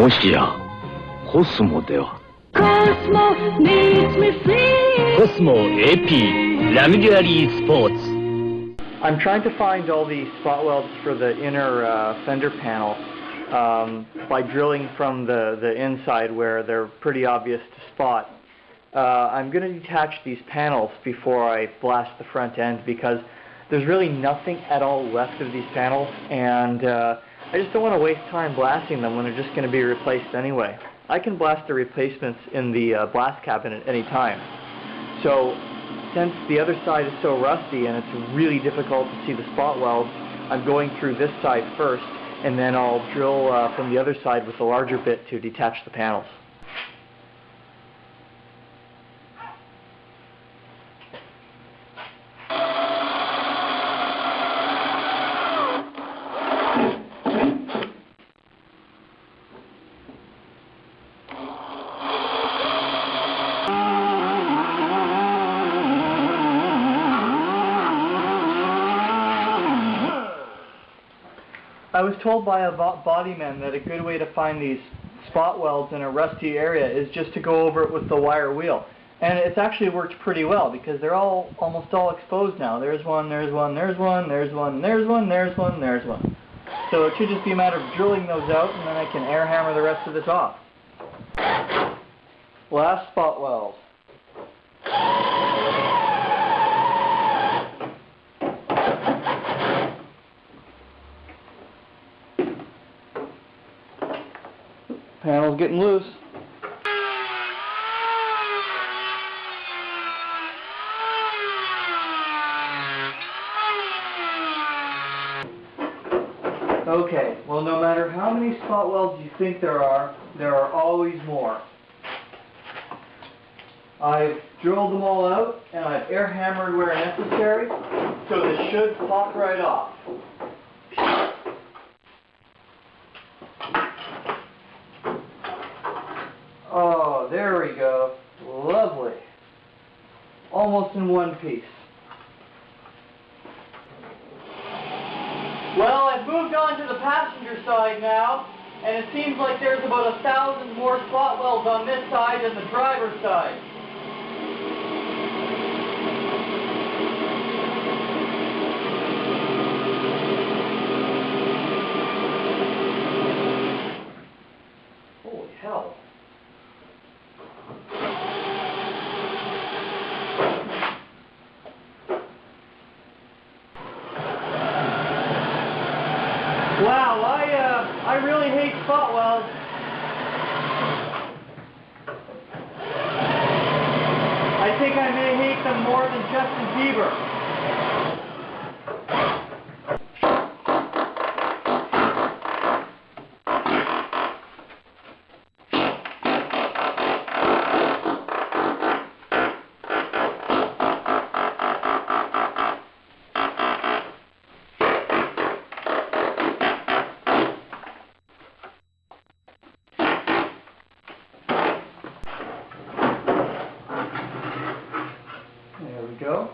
もしやコスモでは。 Cosmo needs me free. Cosmo AP Luxury Sports. I'm trying to find all the spot welds for the inner fender panel by drilling from the inside where they're pretty obvious to spot. I'm going to detach these panels before I blast the front end because there's really nothing at all left of these panels, and I just don't want to waste time blasting them when they're just going to be replaced anyway. I can blast the replacements in the blast cabinet at any time. So since the other side is so rusty and it's really difficult to see the spot welds, I'm going through this side first, and then I'll drill from the other side with the larger bit to detach the panels. I was told by a bodyman that a good way to find these spot welds in a rusty area is just to go over it with the wire wheel. And it's actually worked pretty well because they're almost all exposed now. There's one, there's one, there's one, there's one, there's one, there's one, there's one. So it should just be a matter of drilling those out, and then I can air hammer the rest of this off. Last spot weld. Panel's getting loose. Okay, well, no matter how many spot welds you think there are always more. I've drilled them all out and I've air hammered where necessary, so this should pop right off. Oh, there we go. Lovely. Almost in one piece. Well, I've moved on to the passenger side now, and it seems like there's about 1,000 more spot welds on this side than the driver's side. Holy hell. Wow, I really hate spot welds. I think I may hate them more than Justin Bieber. There we go.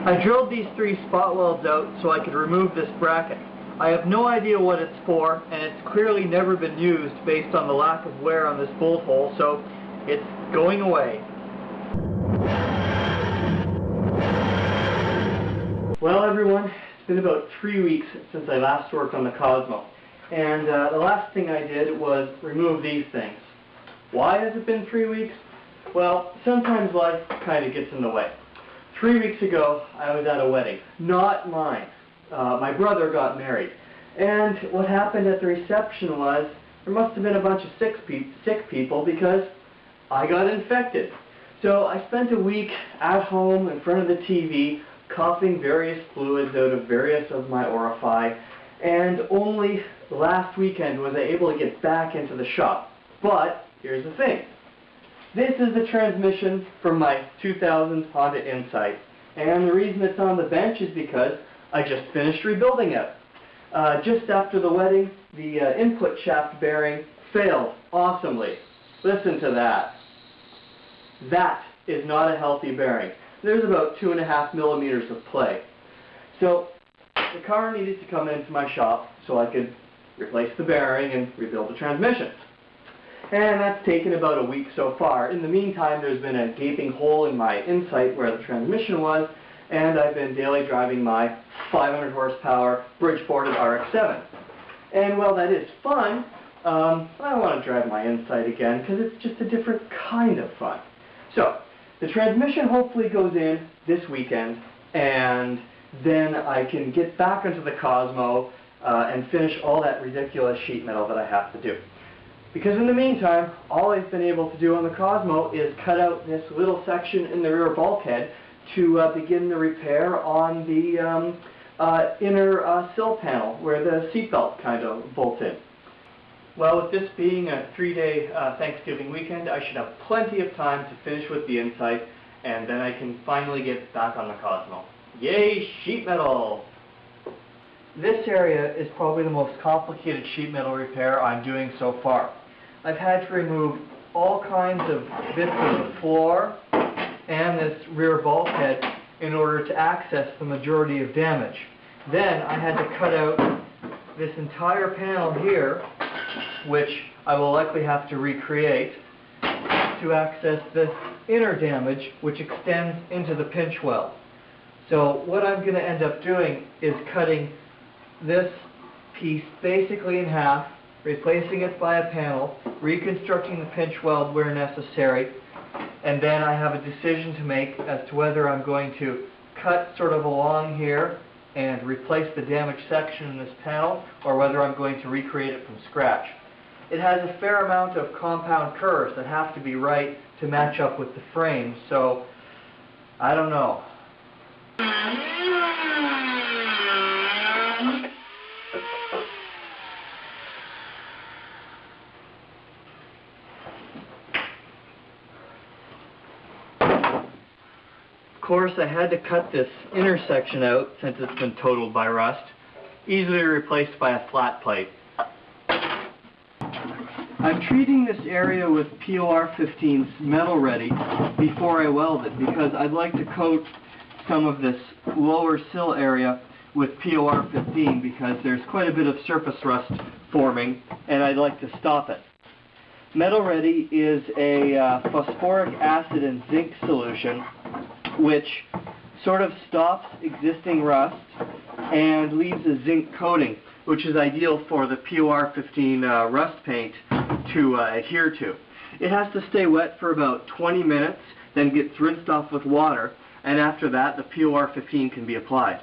I drilled these 3 spot welds out so I could remove this bracket. I have no idea what it's for, and it's clearly never been used based on the lack of wear on this bolt hole, so it's going away. Well, everyone, it's been about 3 weeks since I last worked on the Cosmo. And the last thing I did was remove these things. Why has it been 3 weeks? Well, sometimes life kind of gets in the way. 3 weeks ago, I was at a wedding. Not mine. My brother got married. And what happened at the reception was, there must have been a bunch of sick people because I got infected. So I spent a week at home in front of the TV, coughing various fluids out of various of my orifice. And only last weekend was I able to get back into the shop. But here's the thing. This is the transmission from my 2000 Honda Insight. And the reason it's on the bench is because I just finished rebuilding it. Just after the wedding, the input shaft bearing failed awesomely. Listen to that. That is not a healthy bearing. There's about 2.5 millimeters of play. So the car needed to come into my shop so I could replace the bearing and rebuild the transmission. And that's taken about a week so far. In the meantime, there's been a gaping hole in my insight where the transmission was, and I've been daily driving my 500 horsepower Bridgeported RX-7. And while that is fun, I don't want to drive my insight again because it's just a different kind of fun. So the transmission hopefully goes in this weekend, and then I can get back into the Cosmo and finish all that ridiculous sheet metal that I have to do. Because in the meantime, all I've been able to do on the Cosmo is cut out this little section in the rear bulkhead to begin the repair on the inner sill panel where the seatbelt kind of bolts in. Well, with this being a 3-day Thanksgiving weekend, I should have plenty of time to finish with the inside, and then I can finally get back on the Cosmo. Yay, sheet metal! This area is probably the most complicated sheet metal repair I'm doing so far. I've had to remove all kinds of bits of the floor and this rear bulkhead in order to access the majority of damage. Then I had to cut out this entire panel here, which I will likely have to recreate, to access this inner damage, which extends into the pinch weld. So what I'm going to end up doing is cutting this piece basically in half, replacing it by a panel, reconstructing the pinch weld where necessary, and then I have a decision to make as to whether I'm going to cut sort of along here and replace the damaged section in this panel, or whether I'm going to recreate it from scratch. It has a fair amount of compound curves that have to be right to match up with the frame, so I don't know. Of course, I had to cut this inner section out since it's been totaled by rust, easily replaced by a flat plate. I'm treating this area with POR-15's MetalReady before I weld it because I'd like to coat some of this lower sill area with POR-15 because there's quite a bit of surface rust forming and I'd like to stop it. MetalReady is a phosphoric acid and zinc solution which sort of stops existing rust and leaves a zinc coating, which is ideal for the POR-15 rust paint to adhere to. It has to stay wet for about 20 minutes, then gets rinsed off with water, and after that the POR-15 can be applied.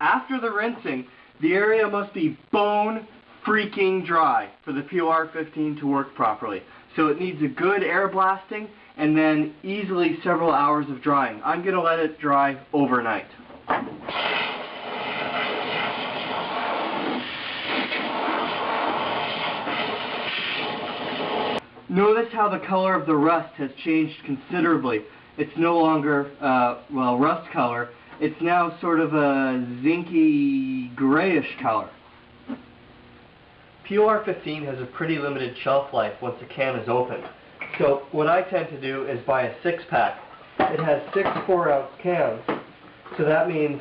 After the rinsing, the area must be bone freaking dry for the POR-15 to work properly. So it needs a good air blasting and then easily several hours of drying. I'm going to let it dry overnight. Notice how the color of the rust has changed considerably. It's no longer, well, rust color. It's now sort of a zinky grayish color. POR-15 has a pretty limited shelf life once a can is opened. So what I tend to do is buy a 6-pack. It has 6 4-ounce cans. So that means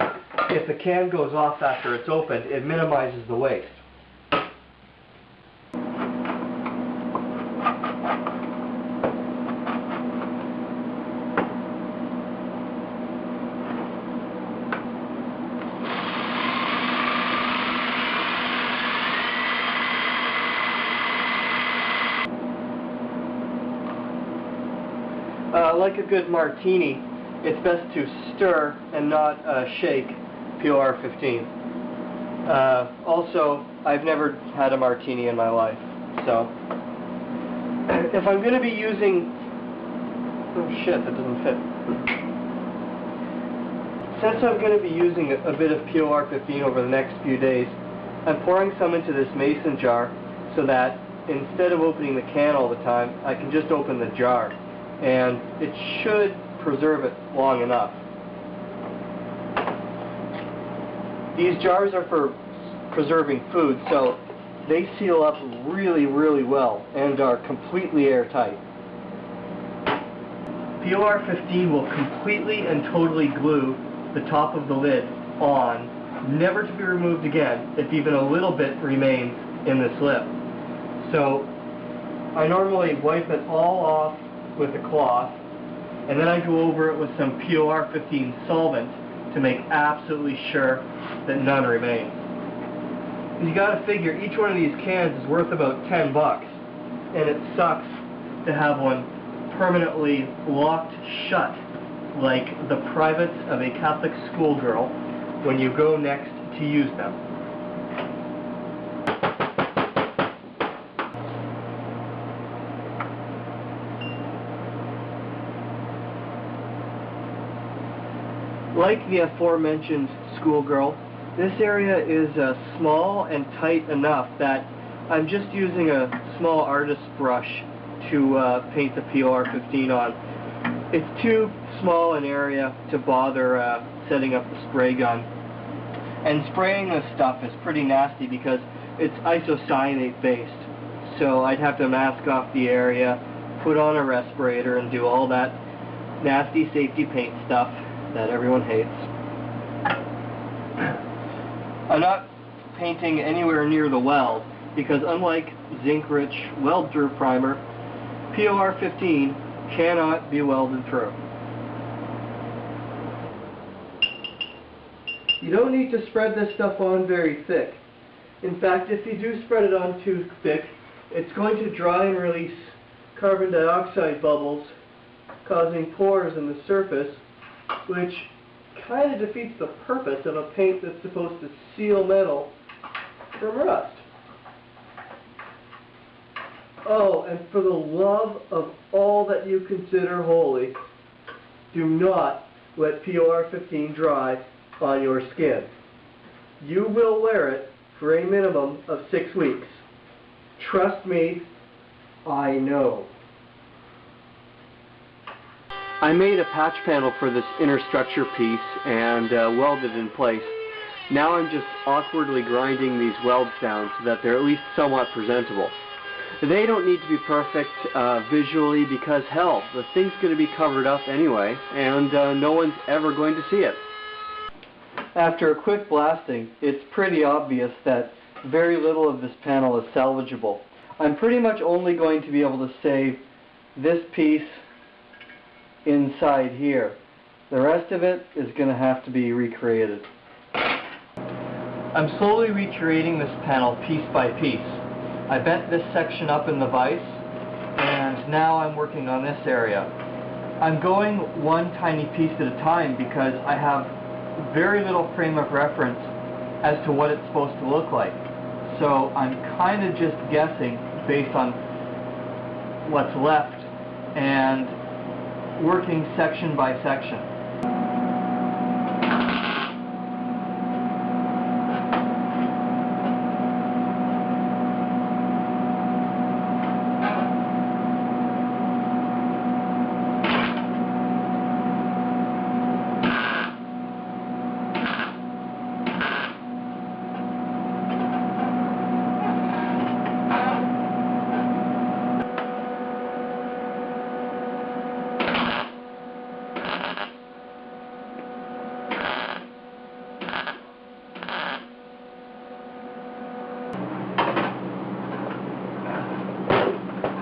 if the can goes off after it's opened, it minimizes the waste. Like a good martini, it's best to stir and not shake POR-15. Also, I've never had a martini in my life, so if I'm going to be using... Oh shit, that doesn't fit. Since I'm going to be using a bit of POR-15 over the next few days, I'm pouring some into this mason jar so that instead of opening the can all the time, I can just open the jar. And it should preserve it long enough. These jars are for preserving food, so they seal up really, really well and are completely airtight. POR-15 will completely and totally glue the top of the lid on, never to be removed again if even a little bit remains in this lip. So I normally wipe it all off with a cloth, and then I go over it with some POR-15 solvent to make absolutely sure that none remains. You gotta figure each one of these cans is worth about $10, and it sucks to have one permanently locked shut like the privates of a Catholic schoolgirl when you go next to use them. Like the aforementioned schoolgirl, this area is small and tight enough that I'm just using a small artist's brush to paint the POR-15 on. It's too small an area to bother setting up the spray gun. And spraying this stuff is pretty nasty because it's isocyanate based. So I'd have to mask off the area, put on a respirator, and do all that nasty safety paint stuff that everyone hates. I'm not painting anywhere near the weld because unlike zinc-rich weld-through primer, POR-15 cannot be welded through. You don't need to spread this stuff on very thick. In fact, if you do spread it on too thick, it's going to dry and release carbon dioxide bubbles, causing pores in the surface, which kind of defeats the purpose of a paint that's supposed to seal metal from rust. Oh, and for the love of all that you consider holy, do not let POR-15 dry on your skin. You will wear it for a minimum of 6 weeks. Trust me, I know. I made a patch panel for this inner structure piece and welded in place. Now I'm just awkwardly grinding these welds down so that they're at least somewhat presentable. They don't need to be perfect visually because, hell, the thing's going to be covered up anyway, and no one's ever going to see it. After a quick blasting, it's pretty obvious that very little of this panel is salvageable. I'm pretty much only going to be able to save this piece inside here. The rest of it is going to have to be recreated. I'm slowly recreating this panel piece by piece. I bent this section up in the vise, and now I'm working on this area. I'm going one tiny piece at a time because I have very little frame of reference as to what it's supposed to look like. So I'm kind of just guessing based on what's left and working section by section.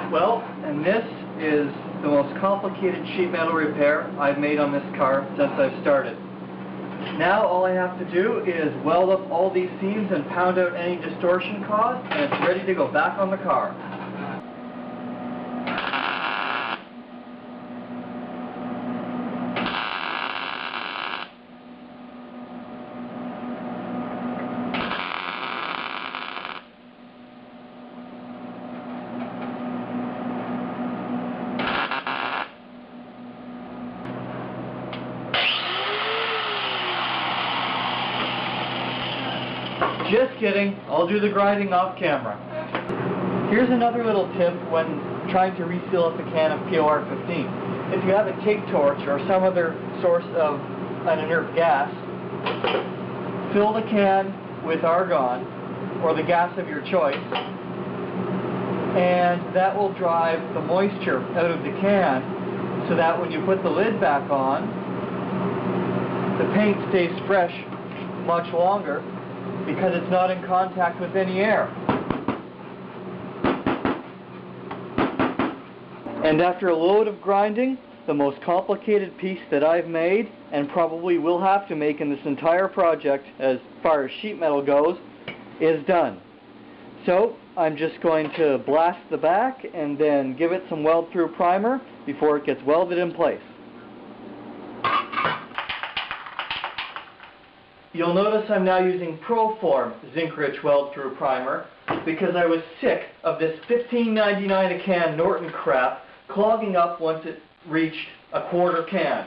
Well, and this is the most complicated sheet metal repair I've made on this car since I've started. Now all I have to do is weld up all these seams and pound out any distortion caused, and it's ready to go back on the car. Just kidding, I'll do the grinding off camera. Here's another little tip when trying to reseal up a can of POR-15. If you have a take torch or some other source of an inert gas, fill the can with argon or the gas of your choice, and that will drive the moisture out of the can so that when you put the lid back on, the paint stays fresh much longer because it's not in contact with any air. And after a load of grinding, the most complicated piece that I've made, and probably will have to make in this entire project as far as sheet metal goes, is done. So I'm just going to blast the back and then give it some weld-through primer before it gets welded in place. You'll notice I'm now using Proform zinc-rich weld-through primer because I was sick of this $15.99 a can Norton crap clogging up once it reached a quarter can.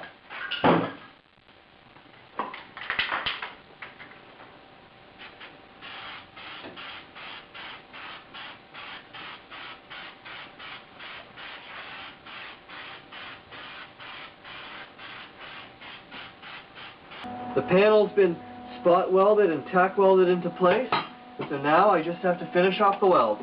The panel's been spot welded and tack welded into place, so now I just have to finish off the weld.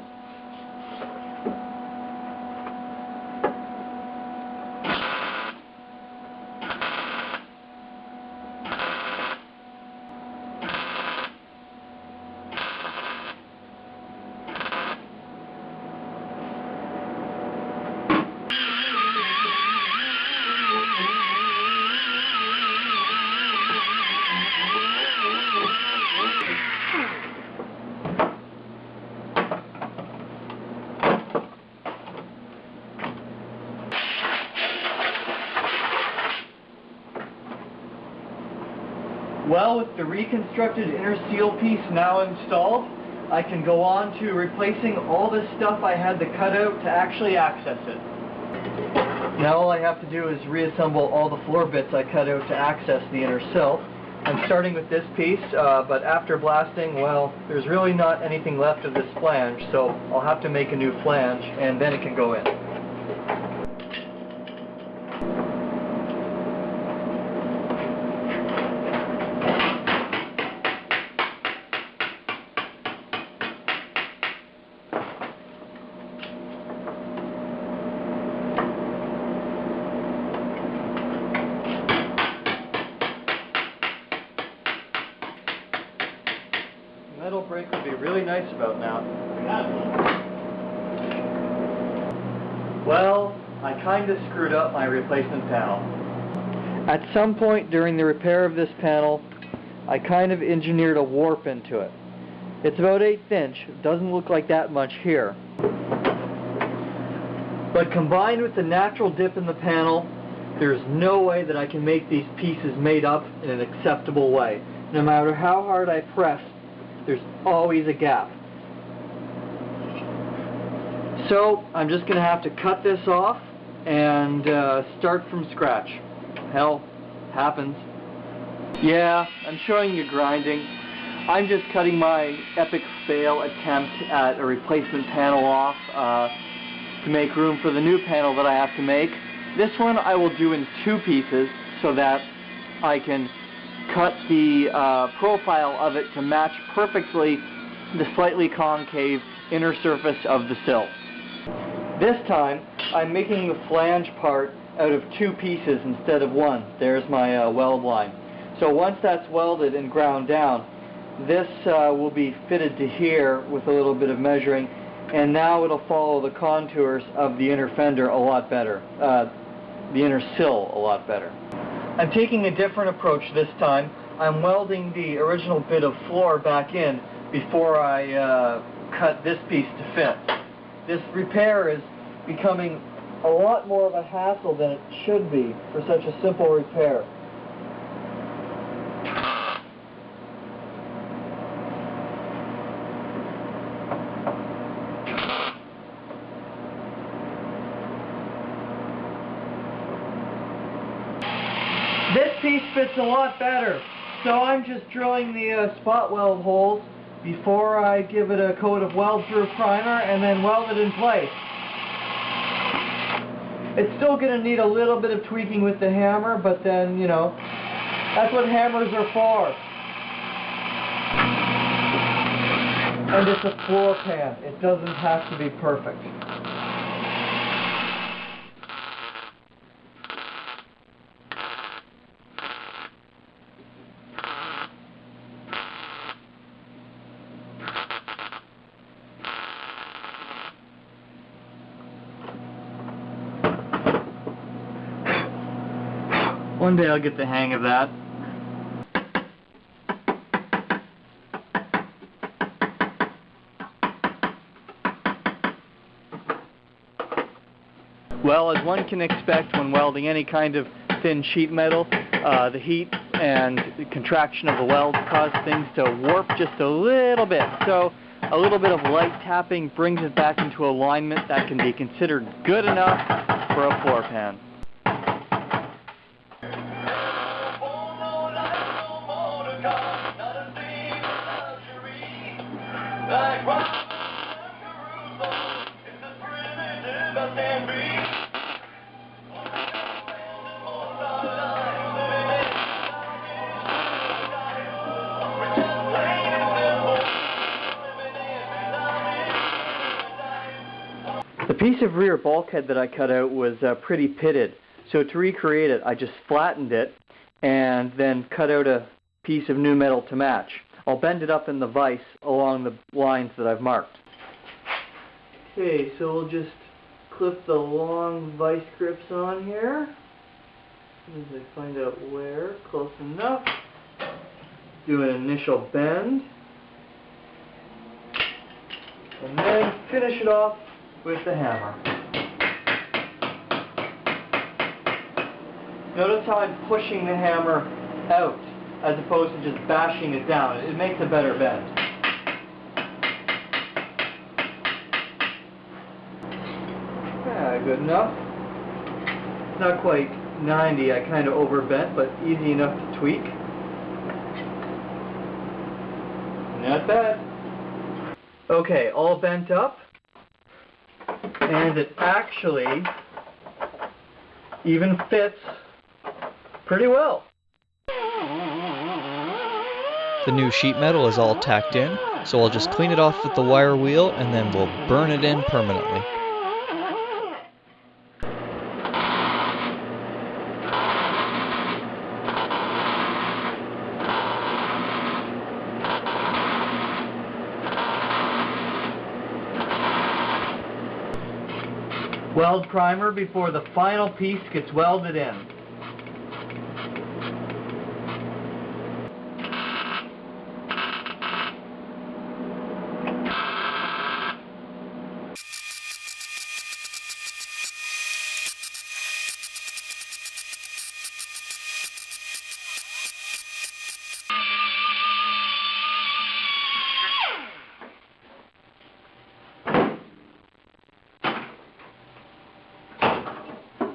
Well, with the reconstructed inner seal piece now installed, I can go on to replacing all this stuff I had to cut out to actually access it. Now all I have to do is reassemble all the floor bits I cut out to access the inner sill. I'm starting with this piece, but after blasting, well, there's really not anything left of this flange, so I'll have to make a new flange, and then it can go in. Metal brake would be really nice about now. Well, I kind of screwed up my replacement panel. At some point during the repair of this panel, I kind of engineered a warp into it. It's about 1/8 inch. It doesn't look like that much here. But combined with the natural dip in the panel, there's no way that I can make these pieces made up in an acceptable way. No matter how hard I press, there's always a gap. So I'm just going to have to cut this off and start from scratch. Hell, happens. Yeah, I'm showing you grinding. I'm just cutting my epic fail attempt at a replacement panel off to make room for the new panel that I have to make. This one I will do in 2 pieces so that I can cut the profile of it to match perfectly the slightly concave inner surface of the sill. This time I'm making the flange part out of 2 pieces instead of 1. There's my weld line. So once that's welded and ground down, this will be fitted to here with a little bit of measuring, and now it'll follow the contours of the inner fender a lot better, the inner sill a lot better. I'm taking a different approach this time. I'm welding the original bit of floor back in before I cut this piece to fit. This repair is becoming a lot more of a hassle than it should be for such a simple repair. This piece fits a lot better, so I'm just drilling the spot weld holes before I give it a coat of weld-through primer and then weld it in place. It's still going to need a little bit of tweaking with the hammer, but then, you know, that's what hammers are for. And it's a floor pan. It doesn't have to be perfect. One day I'll get the hang of that. Well, as one can expect when welding any kind of thin sheet metal, the heat and the contraction of the weld cause things to warp just a little bit. So a little bit of light tapping brings it back into alignment that can be considered good enough for a floor pan. The piece of rear bulkhead that I cut out was pretty pitted, so to recreate it I just flattened it and then cut out a piece of new metal to match. I'll bend it up in the vise along the lines that I've marked. Okay, so we'll just clip the long vise grips on here. As I find out where, close enough. Do an initial bend. And then finish it off with the hammer. Notice how I'm pushing the hammer out as opposed to just bashing it down. It makes a better bend. Yeah, good enough. Not quite 90, I kind of overbent, but easy enough to tweak. Not bad. Okay, all bent up. And it actually even fits pretty well. The new sheet metal is all tacked in, so I'll just clean it off with the wire wheel and then we'll burn it in permanently. Weld primer before the final piece gets welded in.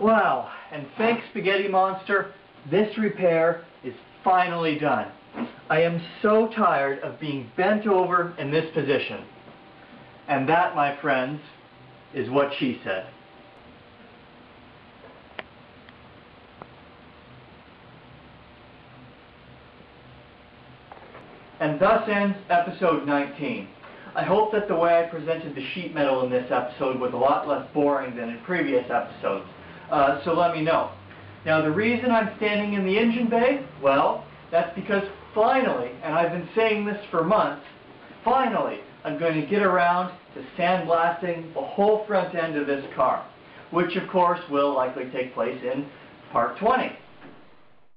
Wow, and thanks Spaghetti Monster, this repair is finally done. I am so tired of being bent over in this position. And that, my friends, is what she said. And thus ends episode 19. I hope that the way I presented the sheet metal in this episode was a lot less boring than in previous episodes. So let me know. Now the reason I'm standing in the engine bay, well, that's because finally, and I've been saying this for months, finally I'm going to get around to sandblasting the whole front end of this car, which of course will likely take place in part 20.